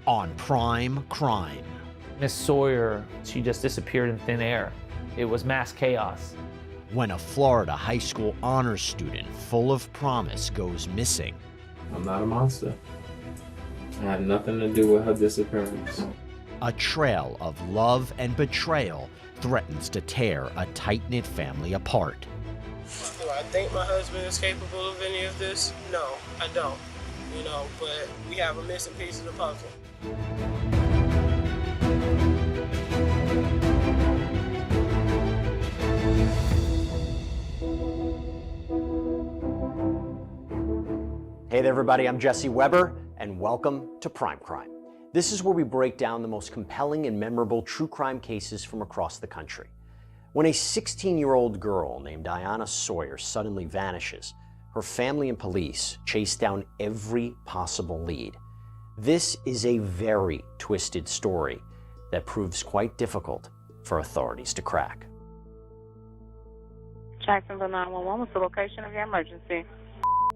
on Prime Crime. Miss Sawyer, she just disappeared in thin air. It was mass chaos. When a Florida high school honors student full of promise goes missing. I'm not a monster. I had nothing to do with her disappearance. A trail of love and betrayal threatens to tear a tight-knit family apart. Do I think my husband is capable of any of this? No, I don't. But we have a missing piece of the puzzle. Hey there, everybody. I'm Jesse Weber, and welcome to Prime Crime. This is where we break down the most compelling and memorable true crime cases from across the country. When a 16-year-old girl named Ayanna Sawyer suddenly vanishes, her family and police chase down every possible lead. This is a very twisted story that proves quite difficult for authorities to crack. Jacksonville 911, what's the location of your emergency?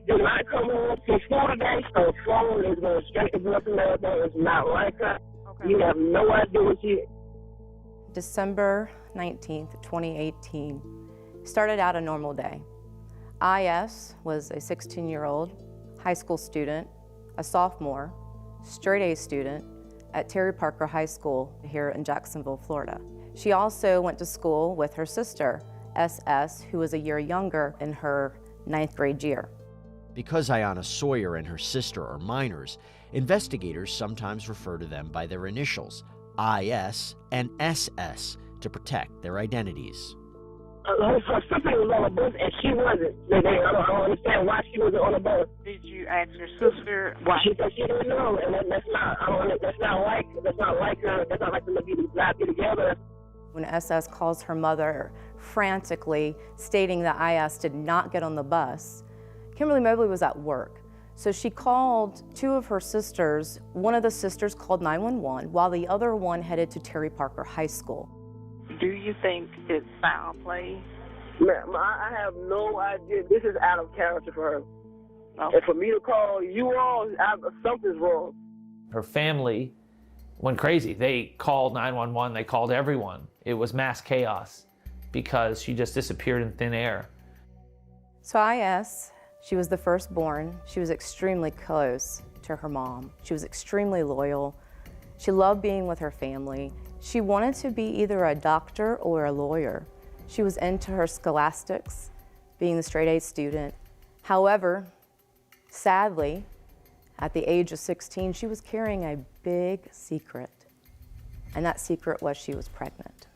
Did not come home from school today, so phone is going straight to Brooklyn. It's not like her. Okay. You have no idea what she is. December 19th, 2018 started out a normal day. IS was a 16-year-old high school student, a sophomore, straight A student at Terry Parker High School here in Jacksonville, Florida. She also went to school with her sister, SS, who was a year younger in her 9th grade year. Because Ayanna Sawyer and her sister are minors, investigators sometimes refer to them by their initials, IS and SS, to protect their identities. Her sister was on the bus and she wasn't. I don't understand why she wasn't on the bus. Did you ask your sister why? She said she didn't know, and that's not like her. That's not like them to be together. When SS calls her mother frantically, stating that IS did not get on the bus, Kimberly Mobley was at work. So she called two of her sisters. One of the sisters called 911 while the other one headed to Terry Parker High School. Do you think it's foul play? Ma'am, I have no idea. This is out of character for her. Okay. And for me to call you all, something's wrong. Her family went crazy. They called 911, they called everyone. It was mass chaos because she just disappeared in thin air. So IS, she was the firstborn. She was extremely close to her mom. She was extremely loyal. She loved being with her family. She wanted to be either a doctor or a lawyer. She was into her scholastics, being the straight A student. However, sadly, at the age of 16, she was carrying a big secret. And that secret was she was pregnant.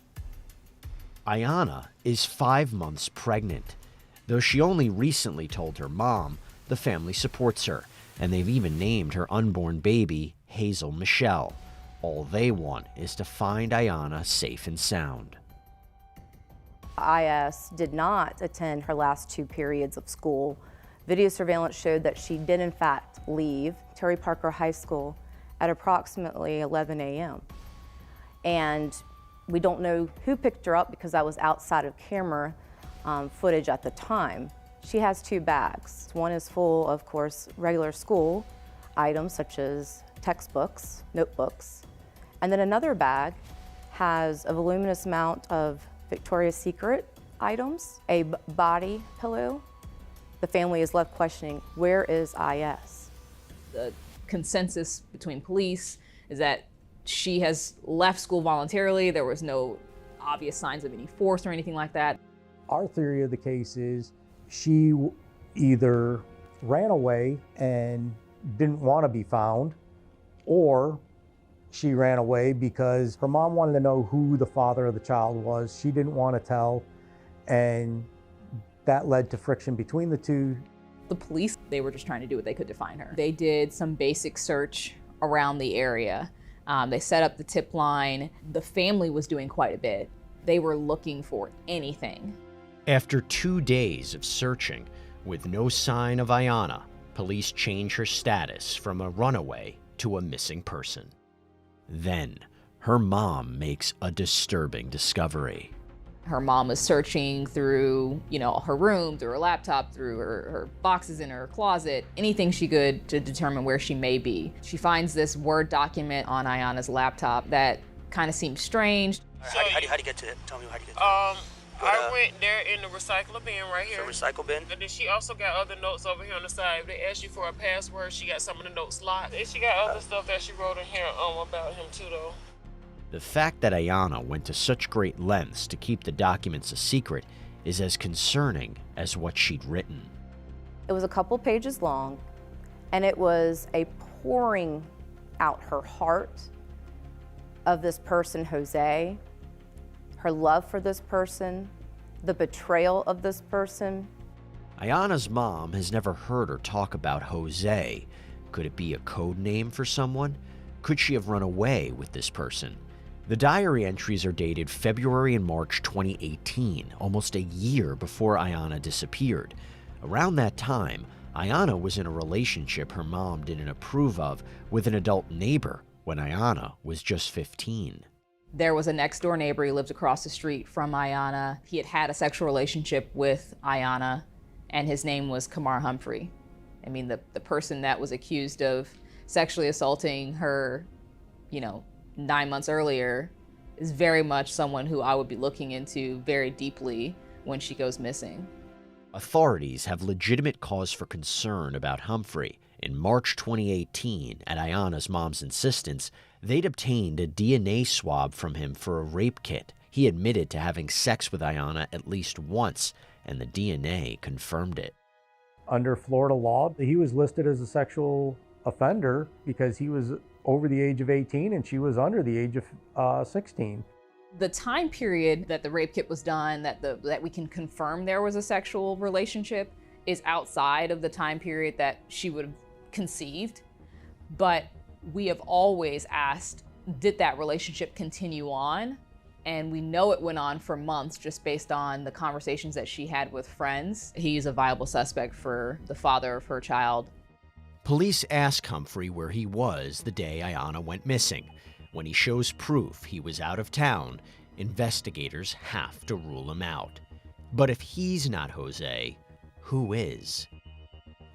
Ayanna is 5 months pregnant. Though she only recently told her mom, the family supports her, and they've even named her unborn baby Hazel Michelle. All they want is to find Ayanna safe and sound. IS did not attend her last 2 periods of school. Video surveillance showed that she did in fact leave Terry Parker High School at approximately 11 a.m. And we don't know who picked her up because that was outside of camera footage at the time. She has 2 bags. One is full, of course, regular school items such as textbooks, notebooks. And then another bag has a voluminous amount of Victoria's Secret items, a body pillow. The family is left questioning, where is IS? The consensus between police is that she has left school voluntarily. There was no obvious signs of any force or anything like that. Our theory of the case is she either ran away and didn't want to be found, or she ran away because her mom wanted to know who the father of the child was. She didn't want to tell, and that led to friction between the two. The police, they were just trying to do what they could to find her. They did some basic search around the area. They set up the tip line. The family was doing quite a bit. They were looking for anything. After 2 days of searching, with no sign of Ayanna, police change her status from a runaway to a missing person. Then, her mom makes a disturbing discovery. Her mom is searching through, her room, through her laptop, through her boxes in her closet, anything she could to determine where she may be. She finds this Word document on Ayana's laptop that kind of seemed strange. How do you get to it? Tell me how do you get to it. I went there in the recycle bin right here. The recycle bin? And then she also got other notes over here on the side. If they asked you for a password, she got some of the notes locked. And she got other stuff that she wrote in here about him too, though. The fact that Ayana went to such great lengths to keep the documents a secret is as concerning as what she'd written. It was a couple pages long, and it was a pouring out her heart of this person, Jose, her love for this person, the betrayal of this person. Ayana's mom has never heard her talk about Jose. Could it be a code name for someone? Could she have run away with this person? The diary entries are dated February and March 2018, almost a year before Ayana disappeared. Around that time, Ayana was in a relationship her mom didn't approve of with an adult neighbor when Ayana was just 15. There was a next door neighbor who lived across the street from Ayana. He had had a sexual relationship with Ayana, and his name was Kamar Humphrey. I mean, the person that was accused of sexually assaulting her, 9 months earlier is very much someone who I would be looking into very deeply when she goes missing. Authorities have legitimate cause for concern about Humphrey. In March 2018, at Ayana's mom's insistence, they'd obtained a DNA swab from him for a rape kit. He admitted to having sex with Ayana at least once, and the DNA confirmed it. Under Florida law, he was listed as a sexual offender because he was over the age of 18 and she was under the age of 16. The time period that the rape kit was done, that we can confirm there was a sexual relationship, is outside of the time period that she would have conceived. But we have always asked, did that relationship continue on? And we know it went on for months just based on the conversations that she had with friends. He's a viable suspect for the father of her child. Police ask Humphrey where he was the day Ayana went missing. When he shows proof he was out of town, investigators have to rule him out. But if he's not Jose, who is?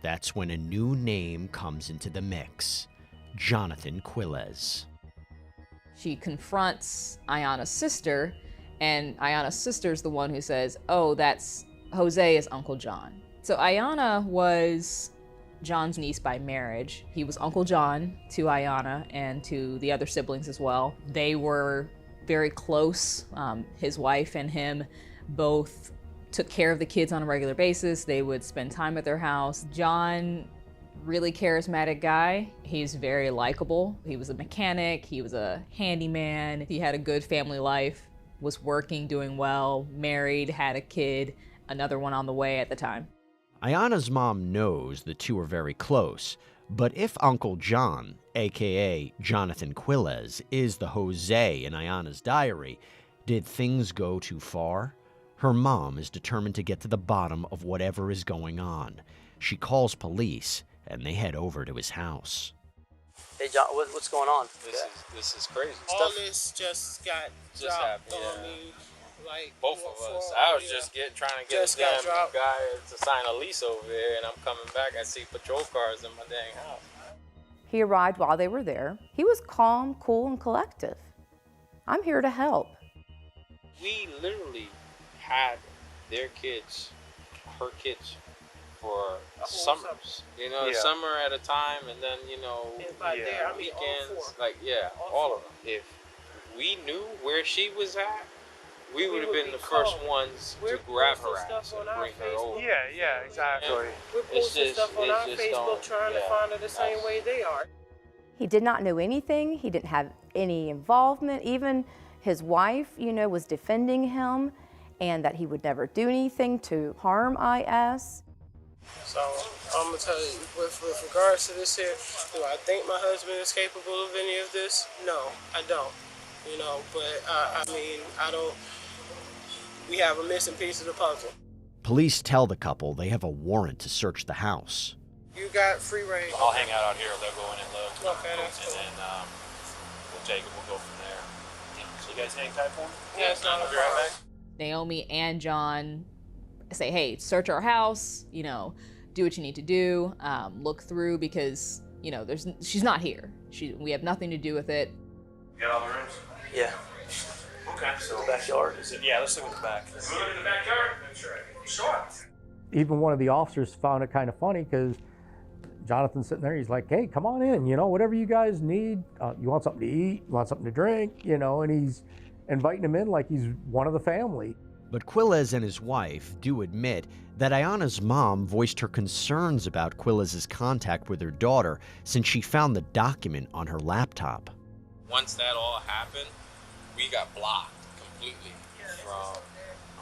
That's when a new name comes into the mix: Jonathan Quilez. She confronts Ayana's sister, and Ayana's sister's the one who says, oh, that's Jose is Uncle John. So Ayana was John's niece by marriage. He was Uncle John to Ayana and to the other siblings as well. They were very close. His wife and him both took care of the kids on a regular basis. They would spend time at their house. John, really charismatic guy. He's very likable. He was a mechanic. He was a handyman. He had a good family life, was working, doing well, married, had a kid, another one on the way at the time. Ayana's mom knows the two are very close, but if Uncle John, aka Jonathan Quilez, is the Jose in Ayana's diary, did things go too far? Her mom is determined to get to the bottom of whatever is going on. She calls police, and they head over to his house. Hey, John, what's going on? This is crazy. All this just got dropped happened, on me. Like both of us. I was just trying to get a damn guy to sign a lease over there, and I'm coming back. I see patrol cars in my dang house. He arrived while they were there. He was calm, cool, and collective. I'm here to help. We literally had their kids, her kids, for summers. Summer at a time, and then weekends. All of them. If we knew where she was at, we would have been the first ones to grab her ass and bring her over. Yeah, exactly. We're posting stuff on our Facebook trying to find her the same way they are. He did not know anything. He didn't have any involvement. Even his wife, was defending him and that he would never do anything to harm IS. So I'm gonna tell you, with regards to this here, do I think my husband is capable of any of this? No, I don't. But I don't. We have a missing piece of the puzzle. Police tell the couple they have a warrant to search the house. You got free reign. I'll hang out here. They'll go in and look. Okay, that's cool. And then we'll take it. We'll go from there. So you guys hang tight for me? Yeah, it's not a I'll be right back. Naomi and John say, hey, search our house, do what you need to do, look through, because, she's not here. We have nothing to do with it. You got all the rooms? Yeah. Okay. So backyard. Yeah, let's look at the back. Look at the backyard? Sure. Even one of the officers found it kind of funny because Jonathan's sitting there, he's like, hey, come on in, whatever you guys need. You want something to eat? You want something to drink? And he's inviting him in like he's one of the family. But Quilez and his wife do admit that Ayana's mom voiced her concerns about Quilez's contact with her daughter since she found the document on her laptop. Once that all happened, we got blocked completely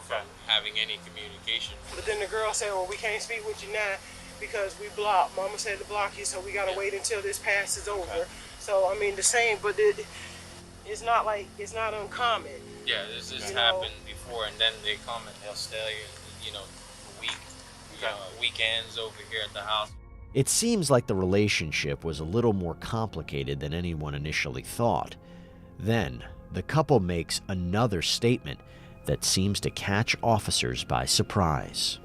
from having any communication. But then the girl said, well, we can't speak with you now because we blocked. Mama said to block you, so we got to wait until this passes over. Okay. So, the same, but it's not uncommon. Yeah, this has happened before, and then they come and they'll stay, weekends over here at the house. It seems like the relationship was a little more complicated than anyone initially thought. Then, the couple makes another statement that seems to catch officers by surprise.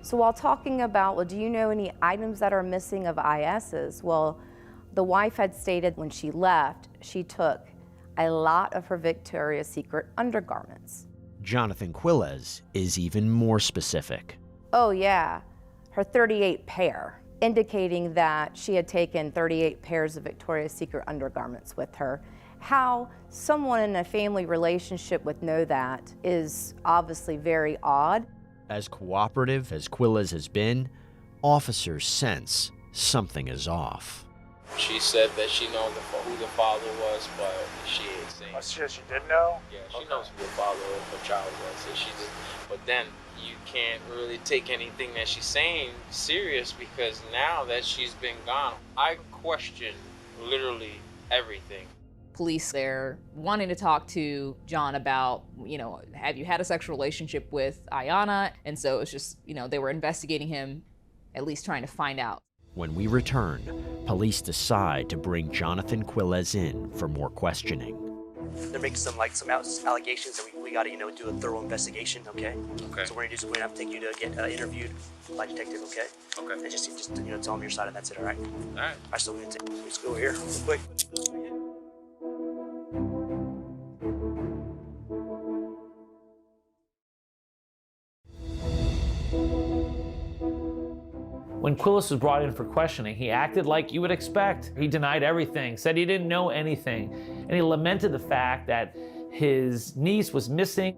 So while talking about, well, do you know any items that are missing of IS's? Well, the wife had stated when she left, she took a lot of her Victoria's Secret undergarments. Jonathan Quilez is even more specific. Oh yeah, her 38 pair, indicating that she had taken 38 pairs of Victoria's Secret undergarments with her. How someone in a family relationship would know that is obviously very odd. As cooperative as Quilez has been, officers sense something is off. She said that she knows who the father was, but she ain't saying. Oh, she did know? Yeah, she knows who the father of her child was, and she did. But then you can't really take anything that she's saying serious because now that she's been gone, I question literally everything. Police there wanting to talk to John about, have you had a sexual relationship with Ayana? And so it's just, they were investigating him, at least trying to find out. When we return, police decide to bring Jonathan Quilez in for more questioning. They're making some allegations that we got to do a thorough investigation. Okay. Okay. So we're gonna have to take you to get interviewed by a detective. Okay. Okay. And just tell them your side and that's it. All right. All right. All right. So we're gonna let's go over here real quick. When Quilez was brought in for questioning, he acted like you would expect. He denied everything, said he didn't know anything, and he lamented the fact that his niece was missing.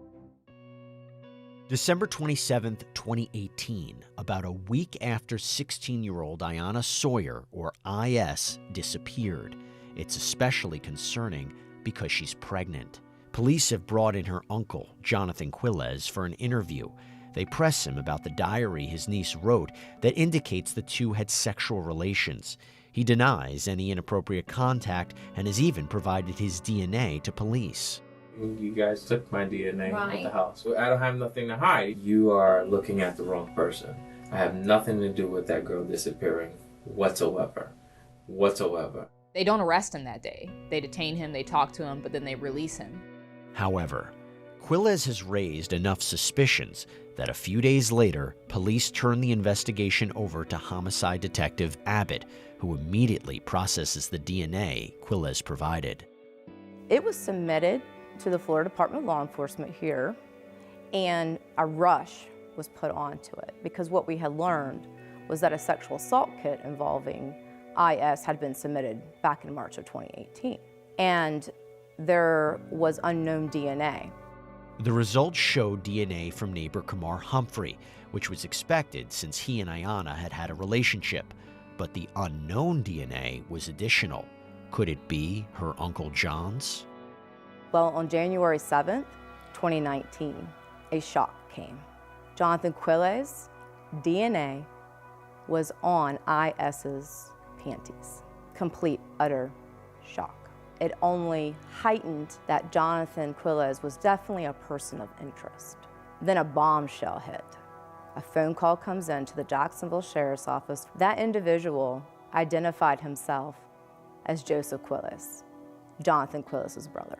December 27th, 2018, about a week after 16-year-old Ayana Sawyer, or IS, disappeared. It's especially concerning because she's pregnant. Police have brought in her uncle, Jonathan Quilez, for an interview. They press him about the diary his niece wrote that indicates the two had sexual relations. He denies any inappropriate contact and has even provided his DNA to police. You guys took my DNA at the house. I don't have nothing to hide. You are looking at the wrong person. I have nothing to do with that girl disappearing whatsoever. They don't arrest him that day. They detain him, they talk to him, but then they release him. However, Quilez has raised enough suspicions that a few days later, police turn the investigation over to homicide detective Abbott, who immediately processes the DNA Quilez provided. It was submitted to the Florida Department of Law Enforcement here, and a rush was put onto it because what we had learned was that a sexual assault kit involving IS had been submitted back in March of 2018, and there was unknown DNA. The results showed DNA from neighbor Kamar Humphrey, which was expected since he and Ayana had had a relationship. But the unknown DNA was additional. Could it be her Uncle John's? Well, on January 7th, 2019, a shock came. Jonathan Quilez' DNA was on IS's panties. Complete, utter shock. It only heightened that Jonathan Quilez was definitely a person of interest. Then a bombshell hit. A phone call comes in to the Jacksonville Sheriff's Office. That individual identified himself as Joseph Quilez, Jonathan Quilez's brother.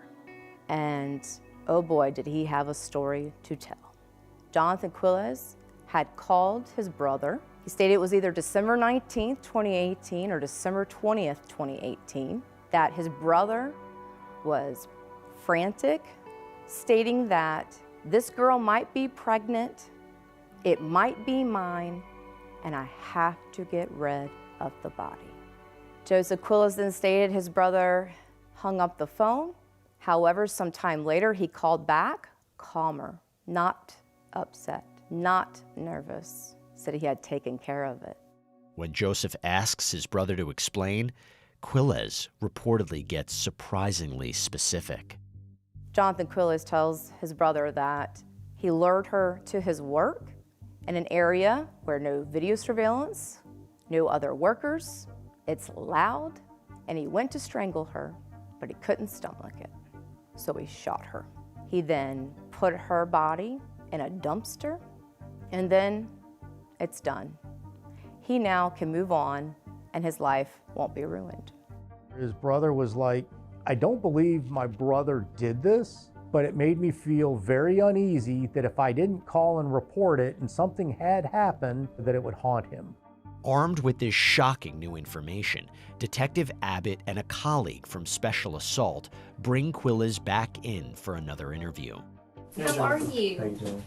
And Oh boy, did he have a story to tell. Jonathan Quilles had called his brother. He stated it was either December 19th, 2018 or December 20th, 2018, that his brother was frantic, stating that this girl might be pregnant, it might be mine, and I have to get rid of the body. Joseph Quilles then stated his brother hung up the phone. However, sometime later he called back, calmer, not upset, not nervous, said he had taken care of it. When Joseph asks his brother to explain, Quilles reportedly gets surprisingly specific. Jonathan Quilles tells his brother that he lured her to his work in an area where no video surveillance, no other workers, it's loud, and he went to strangle her, but he couldn't stomach it, so he shot her. He then put her body in a dumpster, and then it's done. He now can move on, and his life won't be ruined. His brother was like, I don't believe my brother did this, but it made me feel very uneasy that if I didn't call and report it and something had happened, that it would haunt him. Armed with this shocking new information, Detective Abbott and a colleague from Special Assault bring Quilles back in for another interview. How are you? How you doing?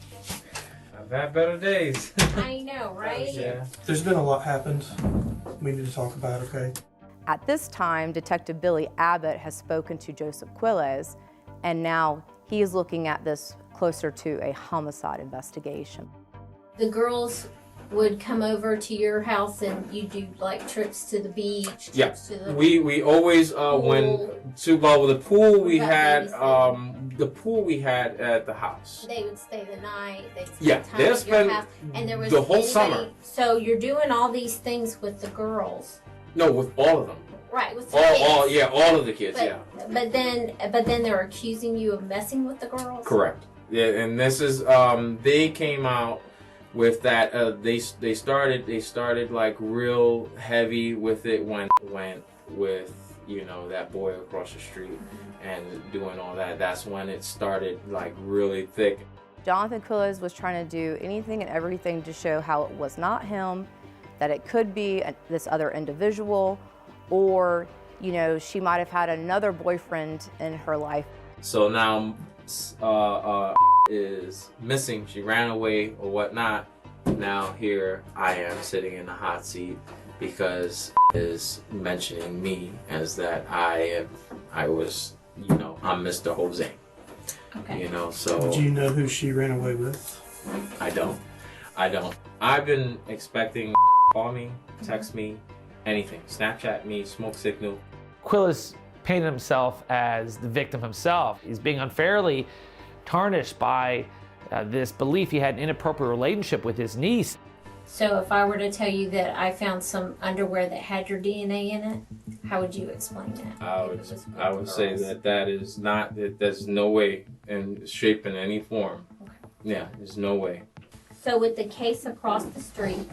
I've had better days. I know, right? Yeah. There's been a lot happened. We need to talk about, okay? At this time, Detective Billy Abbott has spoken to Joseph Quilles, and now he is looking at this closer to a homicide investigation. The girls would come over to your house and you do like trips to the beach. Yeah, trips to the we always when to go with the pool we had the pool we had at the house. They would stay the night. They'd spend Yeah, time they'll at your spend house, and there was the whole anybody- summer. So you're doing all these things with the girls, No, with all of them. right? With the All kids. all of the kids. But, Yeah, but then they're accusing you of messing with the girls. correct. Yeah, and this is they came out with that. They started like real heavy with it when went with that boy across the street and doing all that. That's when it started like really thick. Jonathan Quilles was trying to do anything and everything to show how it was not him, that it could be this other individual, or she might have had another boyfriend in her life. So now is missing. She ran away or whatnot. Now here I am sitting in the hot seat because is mentioning me as that I'm Mr. Jose. Okay. So Do you know who she ran away with? I don't. I've been expecting call me, text me, anything. Snapchat me, smoke signal. Quilles painted himself as the victim himself. He's being unfairly tarnished by this belief he had an inappropriate relationship with his niece. So if I were to tell you that I found some underwear that had your DNA in it, how would you explain that? I would say that is not, there's no way in shape in any form. Okay. Yeah, there's no way. So with the case across the street,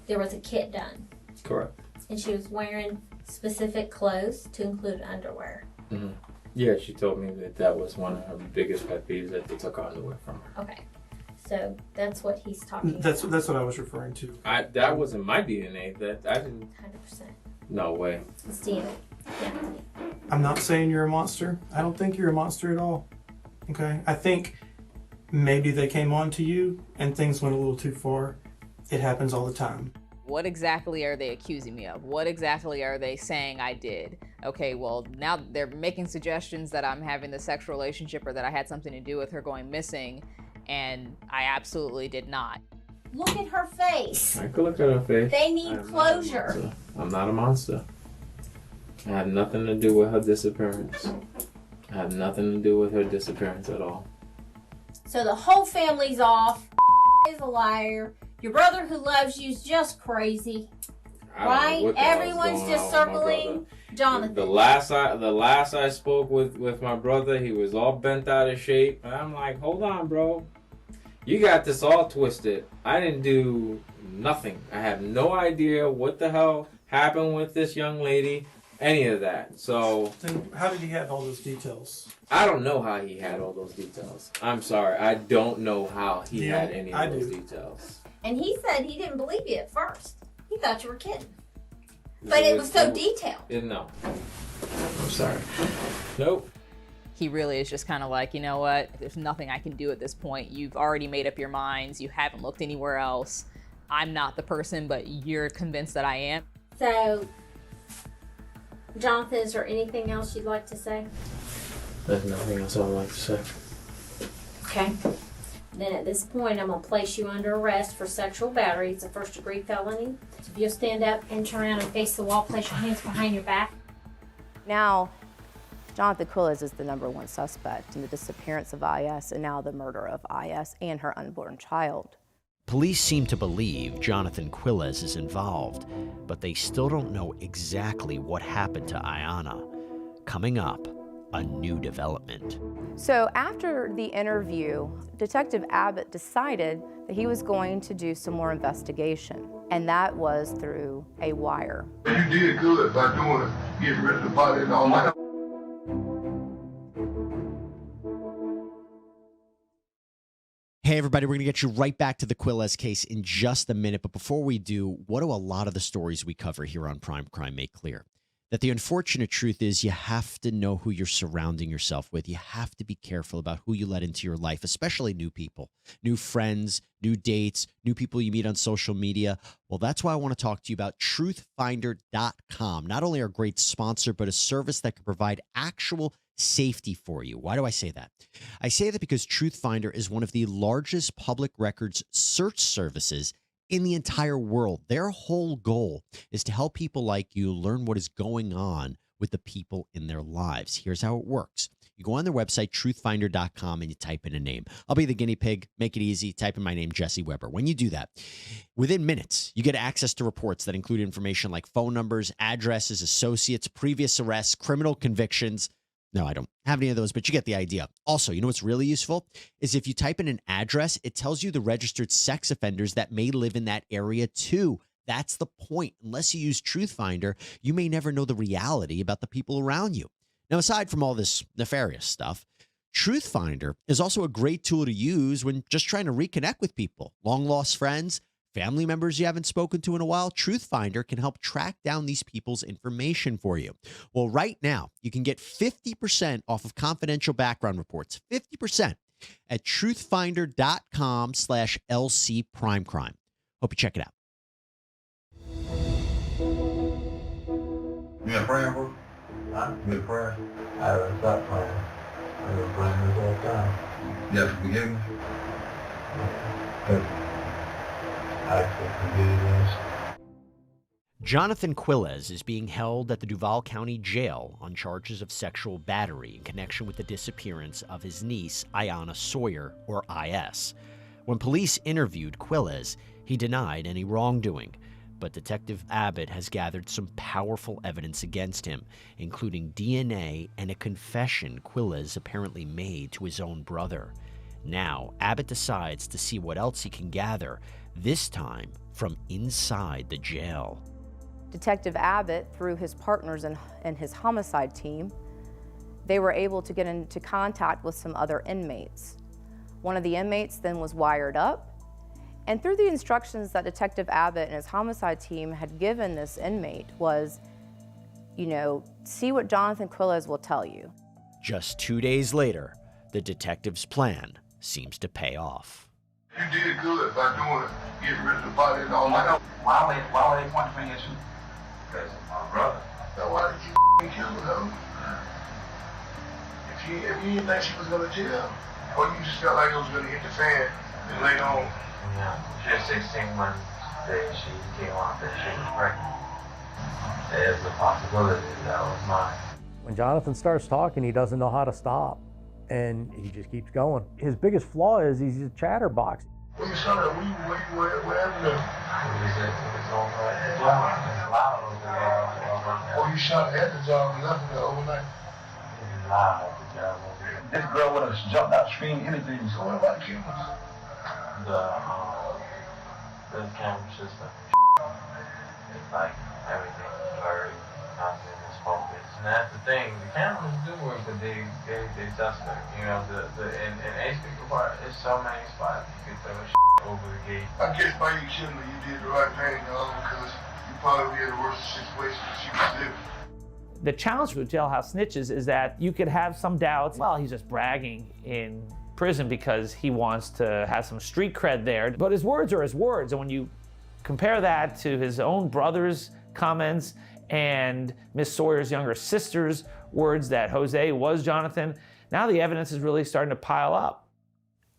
there was a kit done. Correct. And she was wearing specific clothes to include underwear. Mm-hmm. Yeah, she told me that was one of her biggest pet peeves, that they took underwear from her. Okay. So that's what he's talking That's about. what I was referring to. That wasn't my DNA. That I didn't. 100%. No way. It's DNA. Yeah. I'm not saying you're a monster. I don't think you're a monster at all. Okay? I think maybe they came on to you and things went a little too far. It happens all the time. What exactly are they accusing me of? What exactly are they saying I did? Okay, well, now they're making suggestions that I'm having the sexual relationship or that I had something to do with her going missing, and I absolutely did not. Look at her face. I could look at her face. They need closure. I'm not a monster. I had nothing to do with her disappearance. I had nothing to do with her disappearance at all. So the whole family's off. Is a liar. Your brother who loves you is just crazy. Right? Everyone's just circling Jonathan. The last I spoke with my brother, he was all bent out of shape. And I'm like, hold on, bro. You got this all twisted. I didn't do nothing. I have no idea what the hell happened with this young lady. any of that. So Then how did he have all those details? I don't know how he had all those details. I'm sorry, I don't know how he had any of those details. And he said he didn't believe you at first. He thought you were kidding. But it was so detailed. No. I'm sorry. Nope. He really is just kind of like, you know what? There's nothing I can do at this point. You've already made up your minds. You haven't looked anywhere else. I'm not the person, but you're convinced that I am. So, Jonathan, is there anything else you'd like to say? There's nothing else I would like to say. Okay. Then at this point, I'm going to place you under arrest for sexual battery. It's a first-degree felony. So if you'll stand up and turn around and face the wall, place your hands behind your back. Now, Jonathan Quilles is the #1 suspect in the disappearance of IS and now the murder of IS and her unborn child. Police seem to believe Jonathan Quilles is involved, but they still don't know exactly what happened to Ayanna. Coming up, a new development. So after the interview, Detective Abbott decided that he was going to do some more investigation, and that was through a wire. You did good by doing it, getting rid of the body and all that. Hey everybody, we're going to get you right back to the Quilles case in just a minute, but before we do, what do a lot of the stories we cover here on Prime Crime make clear? That the unfortunate truth is you have to know who you're surrounding yourself with. You have to be careful about who you let into your life, especially new people, new friends, new dates, new people you meet on social media. Well, that's why I want to talk to you about truthfinder.com. Not only our great sponsor, but a service that can provide actual safety for you. Why do I say that? I say that because Truthfinder is one of the largest public records search services in the entire world. Their whole goal is to help people like you learn what is going on with the people in their lives. Here's how it works. You go on their website, truthfinder.com, and you type in a name. I'll be the guinea pig. Make it easy. Type in my name, Jesse Weber. When you do that, within minutes, you get access to reports that include information like phone numbers, addresses, associates, previous arrests, criminal convictions. No, I don't have any of those, but you get the idea. Also, you know what's really useful is if you type in an address, it tells you the registered sex offenders that may live in that area too. That's the point. Unless you use Truthfinder, you may never know the reality about the people around you. Now, aside from all this nefarious stuff, Truthfinder is also a great tool to use when just trying to reconnect with people, long-lost friends, family members you haven't spoken to in a while. Truthfinder can help track down these people's information for you. Well, right now, you can get 50% off of confidential background reports, 50% at truthfinder.com/LC Primecrime. Hope you check it out. You been praying for? Huh? You been praying? I haven't stopped praying. I've been praying this whole time. You have to forgive me? Jonathan Quilles is being held at the Duval County Jail on charges of sexual battery in connection with the disappearance of his niece, Ayanna Sawyer, or IS. When police interviewed Quilles, he denied any wrongdoing, but Detective Abbott has gathered some powerful evidence against him, including DNA and a confession Quilles apparently made to his own brother. Now, Abbott decides to see what else he can gather, this time from inside the jail. Detective Abbott, through his partners and his homicide team, they were able to get into contact with some other inmates. One of the inmates then was wired up, and through the instructions that Detective Abbott and his homicide team had given this inmate was, see what Jonathan Quilles will tell you. Just 2 days later, the detective's plan seems to pay off. You did good by doing it, getting rid of the body and all that. Why would they point fingers at you? Because of my brother. Now why did you kill her? If you didn't think she was going to jail, or you just felt like it was going to hit the fan and later on. Yeah, she was 16 when she came out that she was pregnant. There's a possibility that was mine. When Jonathan starts talking, he doesn't know how to stop, and he just keeps going. His biggest flaw is he's a chatterbox. When you saw that, wherever the... Oh, you shot at the job and left it there overnight? This girl would have jumped out screaming anything. So what about the cameras? The camera system. It's like everything is blurry, nothing is phone. And that's the thing. The cameras do work, but they suspect. You know, in A-Speaker Park, there's so many spots you could throw over the gate. I guess by you killing her, you did the right thing, because you probably be in a worse situation than she was living. The challenge with jailhouse snitches is that you could have some doubts. Well, he's just bragging in prison because he wants to have some street cred there. But his words are his words. And when you compare that to his own brother's comments and Miss Sawyer's younger sister's words that Jose was Jonathan, now the evidence is really starting to pile up.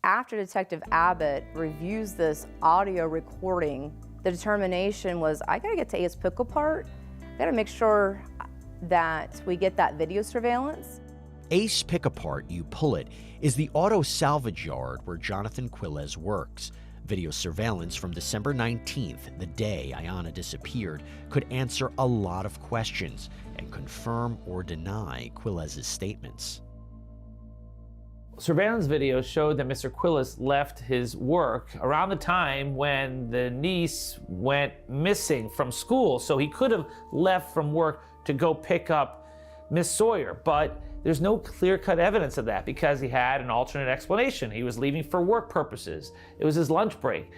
After Detective Abbott reviews this audio recording, the determination was, I gotta get to Ace-Pickle Park. I gotta make sure that we get that video surveillance. Ace Pick-Apart You Pull It is the auto salvage yard where Jonathan Quilez works. Video surveillance from December 19th, the day Ayanna disappeared, could answer a lot of questions and confirm or deny Quilez's statements. Surveillance video showed that Mr. Quilez left his work around the time when the niece went missing from school, so he could have left from work to go pick up Miss Sawyer, but there's no clear-cut evidence of that because he had an alternate explanation. He was leaving for work purposes. It was his lunch break.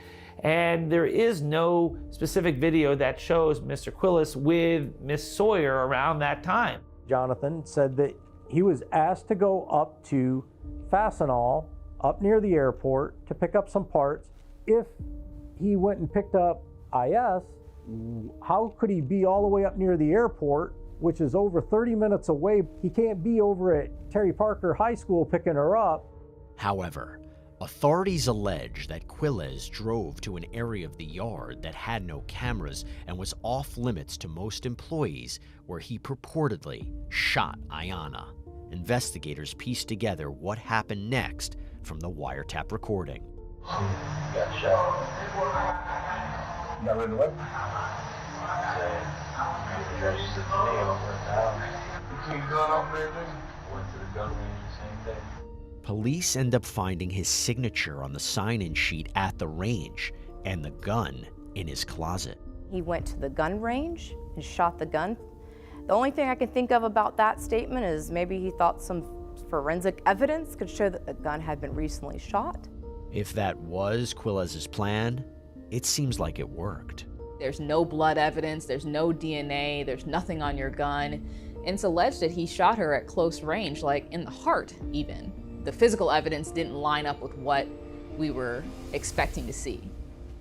And there is no specific video that shows Mr. Quilez with Miss Sawyer around that time. Jonathan said that he was asked to go up to Fastenal, up near the airport, to pick up some parts. If he went and picked up IS, how could he be all the way up near the airport, which is over 30 minutes away? He can't be over at Terry Parker High School picking her up. However, authorities allege that Quilez drove to an area of the yard that had no cameras and was off limits to most employees, where he purportedly shot Ayanna. Investigators pieced together what happened next from the wiretap recording. She got shot. Got rid of what? Addresses to me over at the house. You seen gun off there, nigga? Went to the gun range the same day. Police end up finding his signature on the sign-in sheet at the range and the gun in his closet. He went to the gun range and shot the gun. The only thing I can think of about that statement is maybe he thought some forensic evidence could show that the gun had been recently shot. If that was Quilez's plan, it seems like it worked. There's no blood evidence, there's no DNA, there's nothing on your gun. And it's alleged that he shot her at close range, like in the heart even. The physical evidence didn't line up with what we were expecting to see.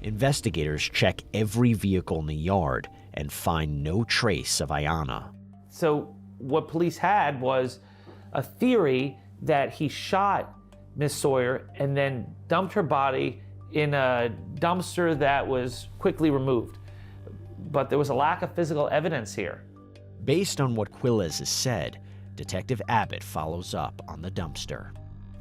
Investigators check every vehicle in the yard and find no trace of Ayanna. So what police had was a theory that he shot Miss Sawyer and then dumped her body in a dumpster that was quickly removed. But there was a lack of physical evidence here. Based on what Quilez has said, Detective Abbott follows up on the dumpster.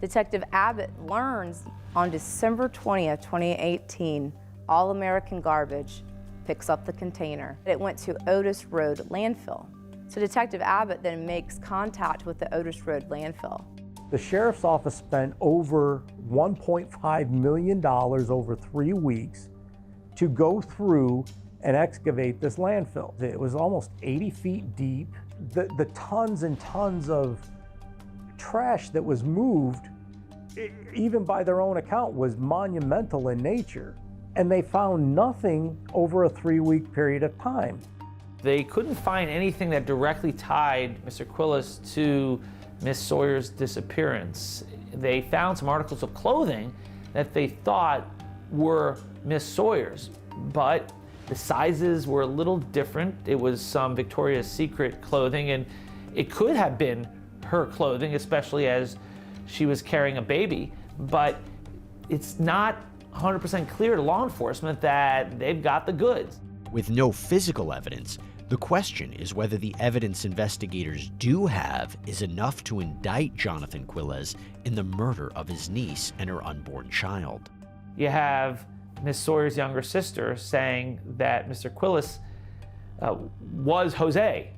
Detective Abbott learns on December 20th, 2018, All American Garbage picks up the container. It went to Otis Road landfill. So Detective Abbott then makes contact with the Otis Road landfill. The sheriff's office spent over $1.5 million over 3 weeks to go through and excavate this landfill. It was almost 80 feet deep. The tons and tons of trash that was moved, even by their own account, was monumental in nature. And they found nothing over a 3-week period of time. They couldn't find anything that directly tied Mr. Quilez to Miss Sawyer's disappearance. They found some articles of clothing that they thought were Miss Sawyer's, but the sizes were a little different. It was some Victoria's Secret clothing, and it could have been her clothing, especially as she was carrying a baby, but it's not 100% clear to law enforcement that they've got the goods. With no physical evidence, the question is whether the evidence investigators do have is enough to indict Jonathan Quilez in the murder of his niece and her unborn child. You have Miss Sawyer's younger sister saying that Mr. Quilez was Jose.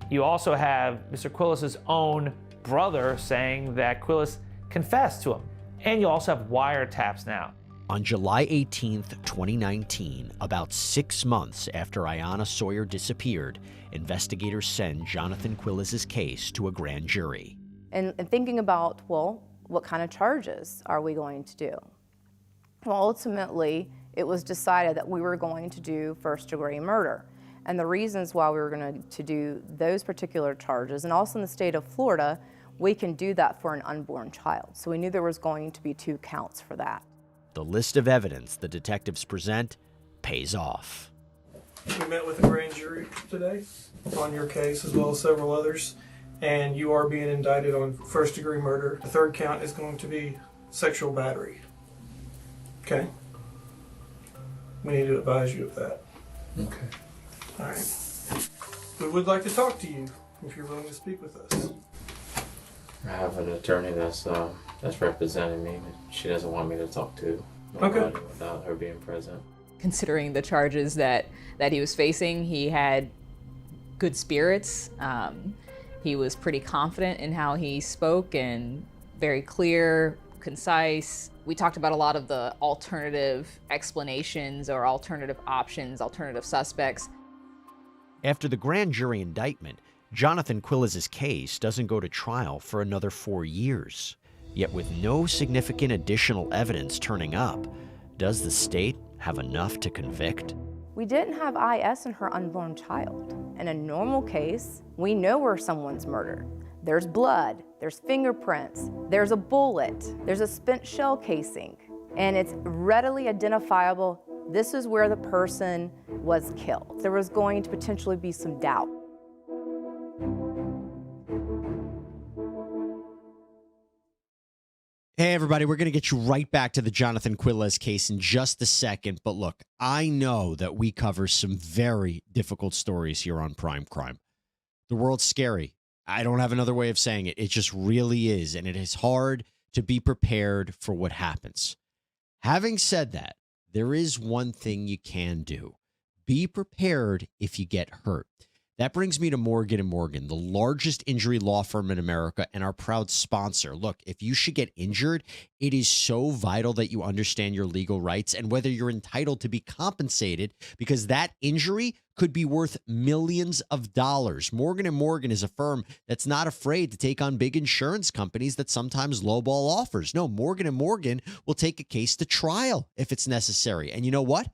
You also have Mr. Quilez's own brother saying that Quilez confessed to him. And you also have wiretaps now. On July 18th, 2019, about 6 months after Ayanna Sawyer disappeared, investigators send Jonathan Quilles' case to a grand jury. And thinking about, well, what kind of charges are we going to do? Well, ultimately, it was decided that we were going to do first-degree murder. And the reasons why we were going to do those particular charges, and also in the state of Florida, we can do that for an unborn child. So we knew there was going to be 2 counts for that. The list of evidence the detectives present pays off. We met with the grand jury today on your case as well as several others, and you are being indicted on first-degree murder. The 3rd count is going to be sexual battery. Okay? We need to advise you of that. Okay. All right. We would like to talk to you if you're willing to speak with us. I have an attorney that's representing me. She doesn't want me to talk to nobody without her being present. Considering the charges that he was facing, he had good spirits. He was pretty confident in how he spoke and very clear, concise. We talked about a lot of the alternative explanations or alternative options, alternative suspects. After the grand jury indictment, Jonathan Quilles' case doesn't go to trial for another 4 years. Yet with no significant additional evidence turning up, does the state have enough to convict? We didn't have IS in her unborn child. In a normal case, we know where someone's murdered. There's blood, there's fingerprints, there's a bullet, there's a spent shell casing, and it's readily identifiable. This is where the person was killed. There was going to potentially be some doubt. Hey, everybody, we're going to get you right back to the Jonathan Quilles case in just a second. But look, I know that we cover some very difficult stories here on Prime Crime. The world's scary. I don't have another way of saying it. It just really is. And it is hard to be prepared for what happens. Having said that, there is one thing you can do. Be prepared if you get hurt. That brings me to Morgan & Morgan, the largest injury law firm in America and our proud sponsor. Look, if you should get injured, it is so vital that you understand your legal rights and whether you're entitled to be compensated, because that injury could be worth millions of dollars. Morgan & Morgan is a firm that's not afraid to take on big insurance companies that sometimes lowball offers. No, Morgan & Morgan will take a case to trial if it's necessary. And you know what?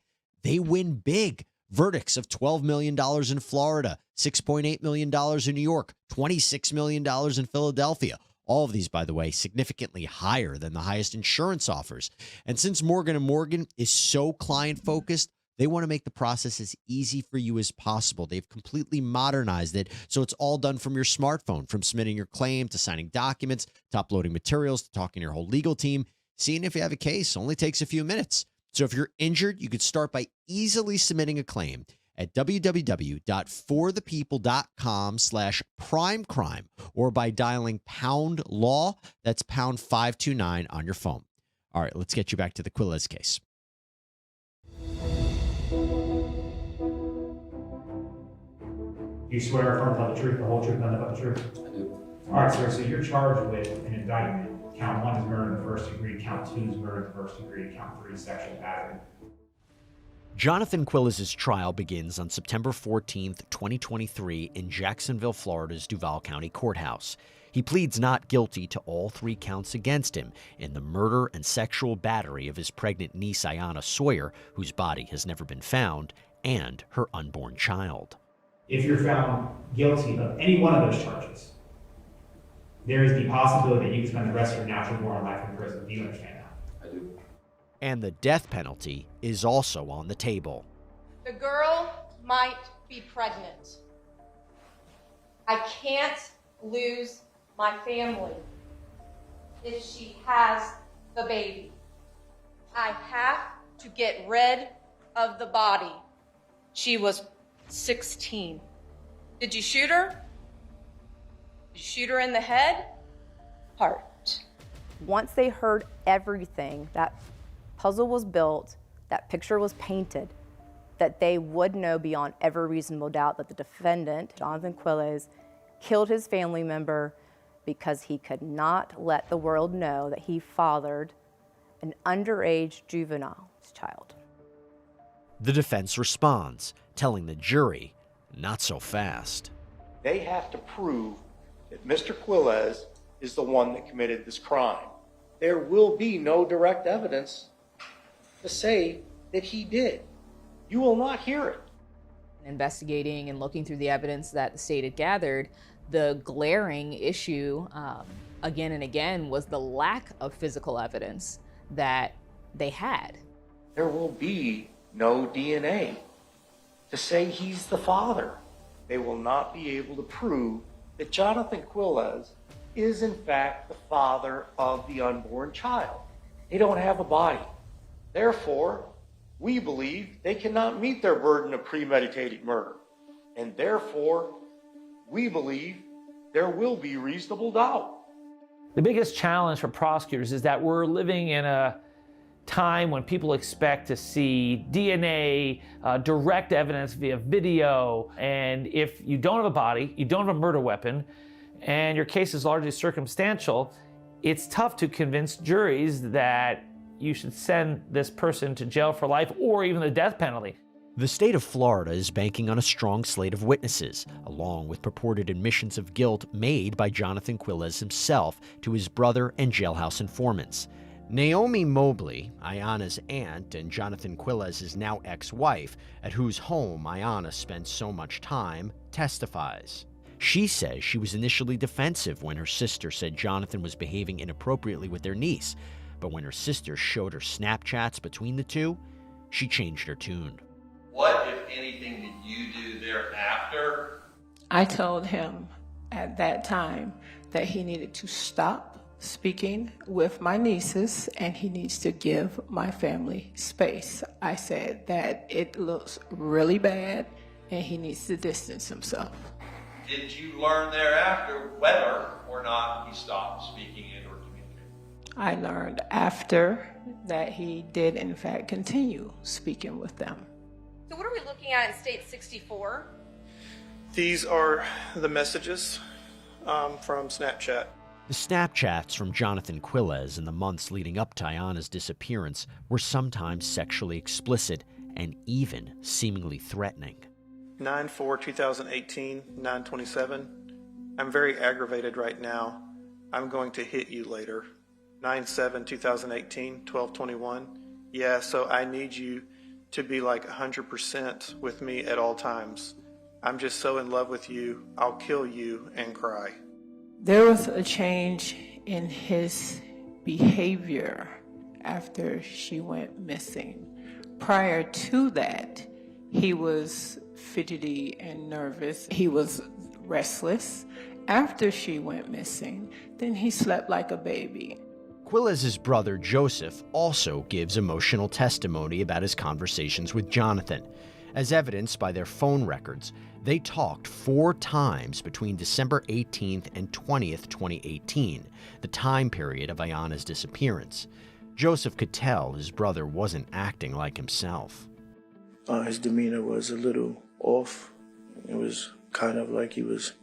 They win big. Verdicts of $12 million in Florida, $6.8 million in New York, $26 million in Philadelphia. All of these, by the way, significantly higher than the highest insurance offers. And since Morgan & Morgan is so client-focused, they want to make the process as easy for you as possible. They've completely modernized it, so it's all done from your smartphone, from submitting your claim to signing documents, to uploading materials, to talking to your whole legal team. Seeing if you have a case only takes a few minutes. So if you're injured, you could start by easily submitting a claim at www.forthepeople.com/primecrime or by dialing #law. That's #529 on your phone. All right, let's get you back to the Quilles case. You swear affirm to tell the truth, the whole truth, and nothing but the truth? I do. All right, sir, so you're charged with an indictment. Count 1 is murder in the first degree, count 2 is murder in the first degree, count 3 is sexual battery. Jonathan Quilles' trial begins on September 14th, 2023 in Jacksonville, Florida's Duval County Courthouse. He pleads not guilty to all 3 counts against him in the murder and sexual battery of his pregnant niece Ayanna Sawyer, whose body has never been found, and her unborn child. If you're found guilty of any one of those charges, there is the possibility that you can spend the rest of your natural born life in prison. Do you understand that? I do. And the death penalty is also on the table. The girl might be pregnant. I can't lose my family if she has the baby. I have to get rid of the body. She was 16. Did you shoot her? Did you shoot her in the head? Heart. Once they heard everything, that puzzle was built, that picture was painted, that they would know beyond every reasonable doubt that the defendant, Jonathan Quilles, killed his family member because he could not let the world know that he fathered an underage juvenile child. The defense responds, telling the jury, not so fast. They have to prove that Mr. Quillez is the one that committed this crime. There will be no direct evidence to say that he did. You will not hear it. Investigating and looking through the evidence that the state had gathered, the glaring issue again and again was the lack of physical evidence that they had. There will be no DNA to say he's the father. They will not be able to prove that Jonathan Quillez is in fact the father of the unborn child. They don't have a body. Therefore, we believe they cannot meet their burden of premeditated murder. And therefore, we believe there will be reasonable doubt. The biggest challenge for prosecutors is that we're living in a time when people expect to see DNA, direct evidence via video, and if you don't have a body, you don't have a murder weapon, and your case is largely circumstantial, it's tough to convince juries that you should send this person to jail for life or even the death penalty. The state of Florida is banking on a strong slate of witnesses, along with purported admissions of guilt made by Jonathan Quillez himself to his brother and jailhouse informants. Naomi Mobley, Ayanna's aunt and Jonathan Quillez's now ex-wife, at whose home Ayanna spent so much time, testifies. She says she was initially defensive when her sister said Jonathan was behaving inappropriately with their niece, but when her sister showed her Snapchats between the two, she changed her tune. What, if anything, did you do thereafter? I told him at that time that he needed to stop speaking with my nieces and he needs to give my family space. I said that it looks really bad and he needs to distance himself. Did you learn thereafter whether or not he stopped speaking it or communicating? I learned after that he did in fact continue speaking with them. So what are we looking at in State 64? These are the messages from Snapchat. The Snapchats from Jonathan Quillez in the months leading up to Ayanna's disappearance were sometimes sexually explicit and even seemingly threatening. 9/4/2018, 9/27. I'm very aggravated right now. I'm going to hit you later. 9/7/2018, 12/21. Yeah, so I need you to be like 100% with me at all times. I'm just so in love with you. I'll kill you and cry. There was a change in his behavior after she went missing. Prior to that, he was fidgety and nervous. He was restless. After she went missing, then he slept like a baby. Quillez's brother Joseph also gives emotional testimony about his conversations with Jonathan. As evidenced by their phone records, they talked 4 times between December 18th and 20th, 2018, the time period of Ayanna's disappearance. Joseph could tell his brother wasn't acting like himself. His demeanor was a little off. It was kind of like he was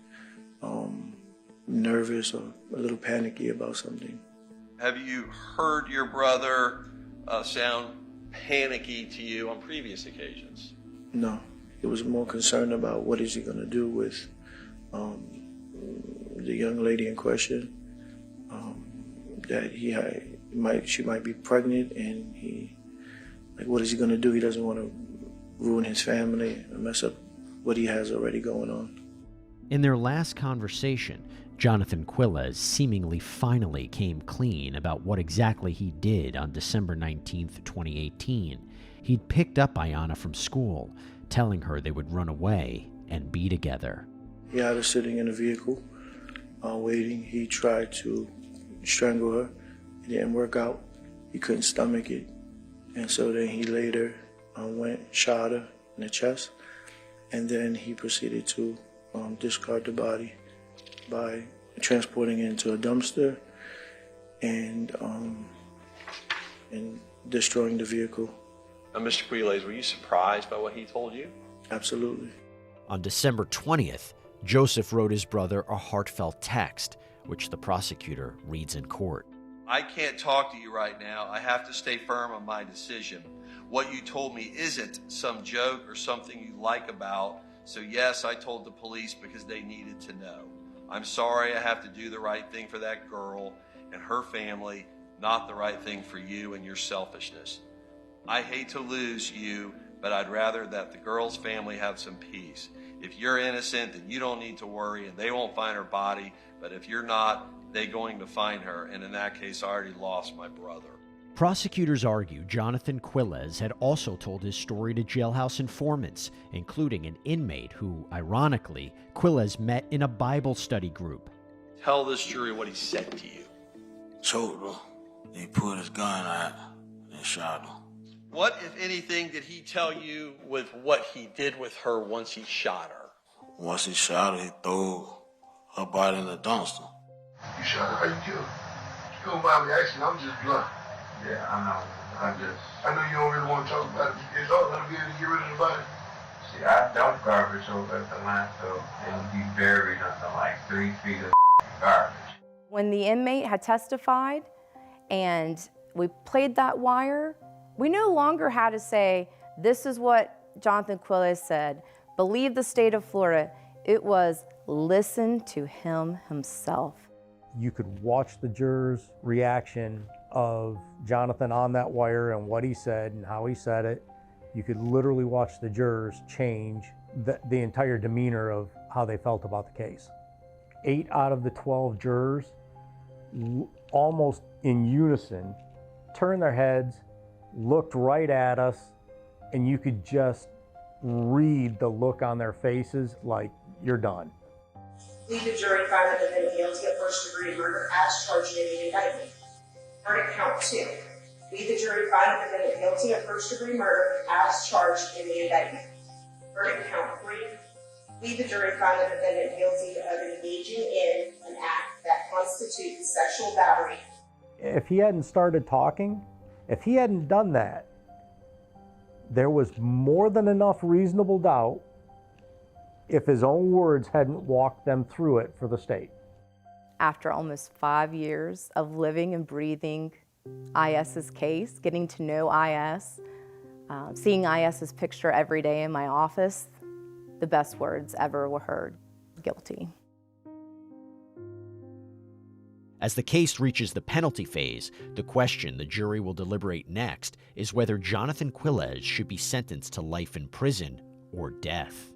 nervous or a little panicky about something. Have you heard your brother sound panicky to you on previous occasions? No, he was more concerned about what is he going to do with the young lady in question. That she might be pregnant, and what is he going to do? He doesn't want to ruin his family and mess up what he has already going on. In their last conversation, Jonathan Quillez seemingly finally came clean about what exactly he did on December 19th, 2018. He'd picked up Ayanna from school, telling her they would run away and be together. He had her sitting in a vehicle, waiting. He tried to strangle her. It didn't work out. He couldn't stomach it. And so then he later shot her in the chest. And then he proceeded to discard the body by transporting it into a dumpster and destroying the vehicle. Mr. Quillez, were you surprised by what he told you? Absolutely. On December 20th, Joseph wrote his brother a heartfelt text, which the prosecutor reads in court. I can't talk to you right now. I have to stay firm on my decision. What you told me isn't some joke or something you like about. So yes, I told the police because they needed to know. I'm sorry I have to do the right thing for that girl and her family, not the right thing for you and your selfishness. I hate to lose you, but I'd rather that the girl's family have some peace. If you're innocent, then you don't need to worry and they won't find her body. But if you're not, they're going to find her. And in that case, I already lost my brother. Prosecutors argue Jonathan Quillez had also told his story to jailhouse informants, including an inmate who, ironically, Quillez met in a Bible study group. Tell this jury what he said to you. Choked her. He pulled his gun out and shot her. What, if anything, did he tell you with what he did with her once he shot her? Once he shot her, he threw her body in the dumpster. You shot her, how you killed her? You don't mind me asking, I'm just blunt. Yeah, I know. I know you don't really want to talk about it. It's all going to be able to get rid of the body. See, I dumped garbage over at the landfill. It would be buried under like 3 feet of garbage. When the inmate had testified and we played that wire, we no longer had to say, this is what Jonathan Quillez said, believe the state of Florida. It was listen to him himself. You could watch the jurors' reaction of Jonathan on that wire and what he said and how he said it. You could literally watch the jurors change the entire demeanor of how they felt about the case. 8 out of the 12 jurors, almost in unison, turned their heads, looked right at us, and you could just read the look on their faces like, you're done. We, the jury, find the defendant guilty of first-degree murder as charged in the indictment. Verdict count 2. We, the jury, find the defendant guilty of first-degree murder as charged in the indictment. Verdict count 3. We, the jury, find the defendant guilty of engaging in an act that constitutes sexual battery. If he hadn't started talking, if he hadn't done that, there was more than enough reasonable doubt if his own words hadn't walked them through it for the state. After almost 5 years of living and breathing IS's case, getting to know IS, seeing IS's picture every day in my office, the best words ever were heard: guilty. As the case reaches the penalty phase, the question the jury will deliberate next is whether Jonathan Quillez should be sentenced to life in prison or death.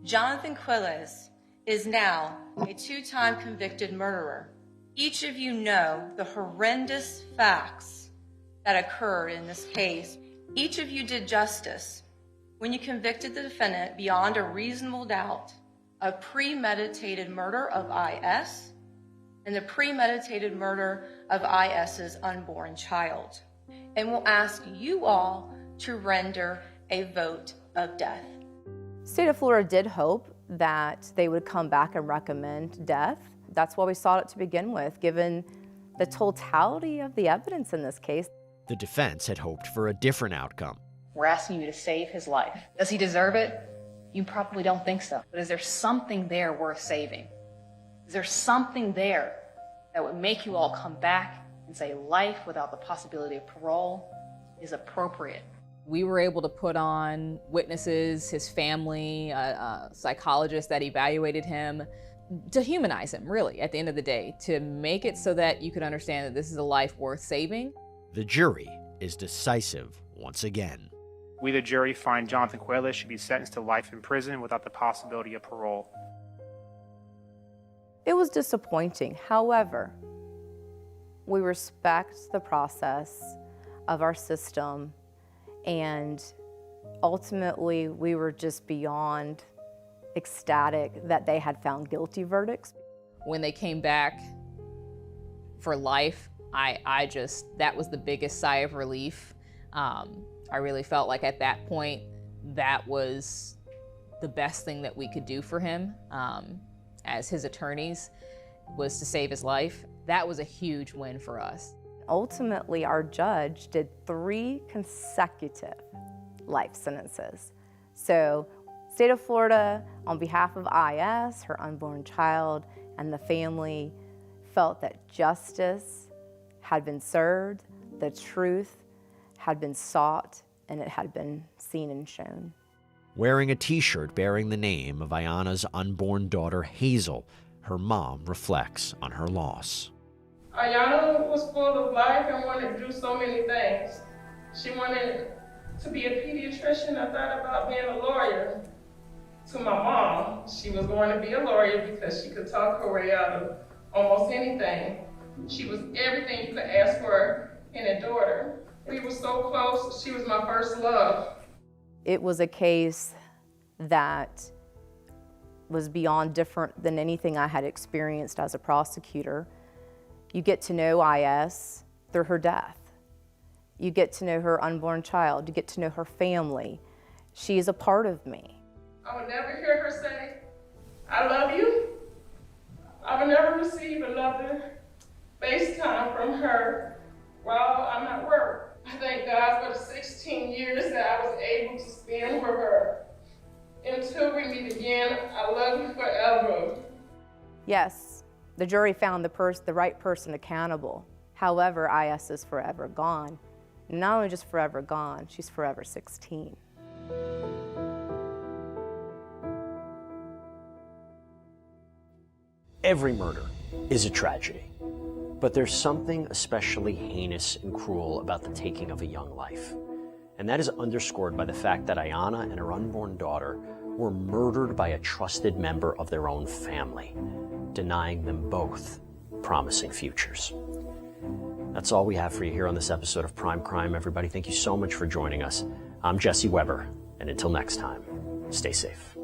Jonathan Quillez is now a 2-time convicted murderer. Each of you know the horrendous facts that occurred in this case. Each of you did justice when you convicted the defendant beyond a reasonable doubt of premeditated murder of IS and the premeditated murder of IS's unborn child. And we'll ask you all to render a vote of death. State of Florida did hope that they would come back and recommend death. That's why we sought it to begin with, given the totality of the evidence in this case. The defense had hoped for a different outcome. We're asking you to save his life. Does he deserve it? You probably don't think so. But is there something there worth saving? Is there something there that would make you all come back and say life without the possibility of parole is appropriate? We were able to put on witnesses, his family, a psychologist that evaluated him, to humanize him, really, at the end of the day, to make it so that you could understand that this is a life worth saving. The jury is decisive once again. We, the jury, find Jonathan Quillez should be sentenced to life in prison without the possibility of parole. It was disappointing. However, we respect the process of our system, and ultimately we were just beyond ecstatic that they had found guilty verdicts. When they came back for life, that was the biggest sigh of relief. I really felt like at that point, that was the best thing that we could do for him as his attorneys, was to save his life. That was a huge win for us. Ultimately, our judge did 3 consecutive life sentences. So, State of Florida, on behalf of IS, her unborn child, and the family, felt that justice had been served, the truth had been sought, and it had been seen and shown. Wearing a t-shirt bearing the name of Ayana's unborn daughter, Hazel, her mom reflects on her loss. Ayana was full of life and wanted to do so many things. She wanted to be a pediatrician. I thought about being a lawyer. To my mom, she was going to be a lawyer because she could talk her way out of almost anything. She was everything you could ask for in a daughter. We were so close. She was my first love. It was a case that was beyond different than anything I had experienced as a prosecutor. You get to know IS through her death. You get to know her unborn child. You get to know her family. She is a part of me. I would never hear her say, I love you. I would never receive another FaceTime from her while I'm at work. I thank God for the 16 years that I was able to spend with her. Until we meet again, I love you forever. Yes, the jury found the right person accountable. However, IS is forever gone. And not only just forever gone, she's forever 16. Every murder is a tragedy, but there's something especially heinous and cruel about the taking of a young life. And that is underscored by the fact that Ayana and her unborn daughter were murdered by a trusted member of their own family, denying them both promising futures. That's all we have for you here on this episode of Prime Crime, everybody. Thank you so much for joining us. I'm Jesse Weber, and until next time, stay safe.